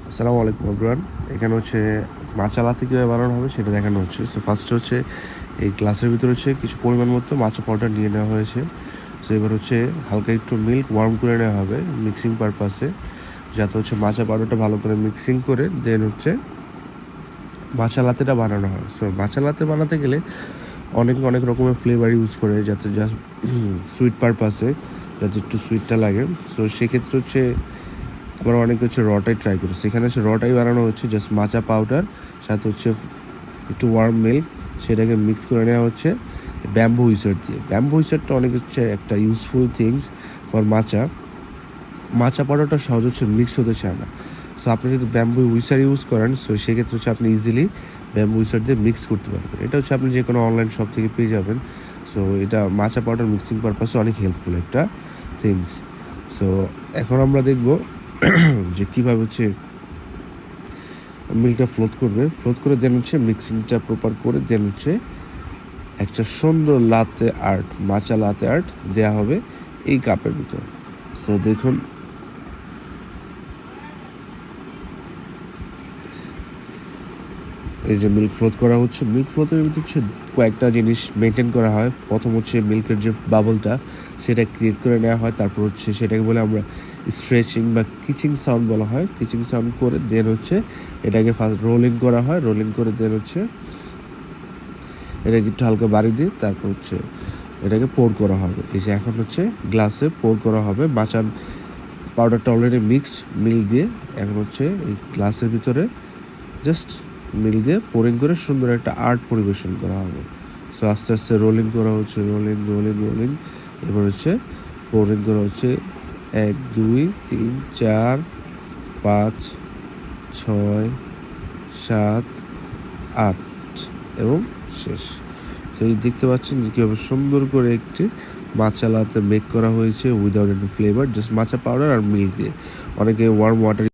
আসসালামু আলাইকুম এভরিওয়ান। এখানে হচ্ছে মাচা লাতে কীভাবে বানানো হবে সেটা দেখানো হচ্ছে। সো ফার্স্টে হচ্ছে এই গ্লাসের ভিতরে হচ্ছে কিছু পরিমাণ মতো মাচা পাউডার নিয়ে নেওয়া হয়েছে। সো এবার হচ্ছে হালকা একটু মিল্ক ওয়ার্ম করে নেওয়া হবে মিক্সিং পারপাসে, যাতে হচ্ছে মাচা পাউডারটা ভালো করে মিক্সিং করে দেন হচ্ছে মাচা লাতেটা বানানো হয়। সো মাচা লাতে বানাতে গেলে অনেক অনেক রকমের ফ্লেভার ইউজ করে, যাতে জাস্ট সুইট পারপাসে, যাতে একটু সুইটটা লাগে। সো সেক্ষেত্রে হচ্ছে আবার অনেকে হচ্ছে রটাই ট্রাই করে, সেখানে হচ্ছে রটাই বানানো হচ্ছে জাস্ট মাচা পাউডার সাথে হচ্ছে একটু ওয়ার্ম মিল্ক, সেটাকে মিক্স করে নেওয়া হচ্ছে ব্যাম্বু হুইসার দিয়ে। ব্যাম্বু হুইসারটা অনেক হচ্ছে একটা ইউজফুল থিংস ফর মাচা পাউডারটা সহজ হচ্ছে মিক্স হতে চায় না। সো আপনি যদি ব্যাম্বু হুইসার ইউজ করেন, সো সেক্ষেত্রে হচ্ছে আপনি ইজিলি ব্যাম্বু হুইসার দিয়ে মিক্স করতে পারবেন। এটা হচ্ছে আপনি যে কোনো অনলাইন শপ থেকে পেয়ে যাবেন। সো এটা মাচা পাউডার মিক্সিং পারপাসে অনেক হেল্পফুল একটা থিংস। সো এখন আমরা দেখব যে কীভাবে হচ্ছে মিল্কটা ফ্লোট করে দেন হচ্ছে মিক্সিংটা প্রপার করে দেন হচ্ছে একটা সুন্দর লাতে আর্ট, মাচা লাতে আর্ট দেওয়া হবে এই কাপের ভিতর। সো দেখুন, এই যে মিল্ক ফ্লোট করা হচ্ছে, মিল্ক ফ্লোটের ভিতরে হচ্ছে কয়েকটা জিনিস মেনটেন করা হয়। প্রথম হচ্ছে মিল্কের যে বাবলটা সেটা ক্রিয়েট করে নেওয়া হয়, তারপর হচ্ছে সেটাকে বলে আমরা স্ট্রেচিং বা কিচিং সাউন্ড বলা হয়। কিচিং সাউন্ড করে দেন হচ্ছে এটাকে ফার্স্ট রোলিং করা হয়, রোলিং করে দেন হচ্ছে এটাকে একটু হালকা বাড়ি দিয়ে তারপর হচ্ছে এটাকে পোর করা হবে। এই যে এখন হচ্ছে গ্লাসে পোর করা হবে মাচা পাউডারটা অলরেডি মিক্সড মিল্ক দিয়ে। এখন হচ্ছে এই গ্লাসের ভিতরে জাস্ট মিল দিয়ে পোরিং করে সুন্দর একটা আর্ট পরিবেশন করা হবে। সো আস্তে আস্তে রোলিং করা হচ্ছে, রোলিং রোলিং রোলিং। এবার হচ্ছে পোরিং করা হচ্ছে 1 2 3 4 5 6 7 8 এবং শেষ। সেই দেখতে পাচ্ছেন যে কীভাবে সুন্দর করে একটি মাচা লাতে মেক করা হয়েছে উইদাউট এনি ফ্লেভার, জাস্ট মাচা পাউডার আর মিল্ক দিয়ে। অনেকে ওয়ার্ম ওয়াটার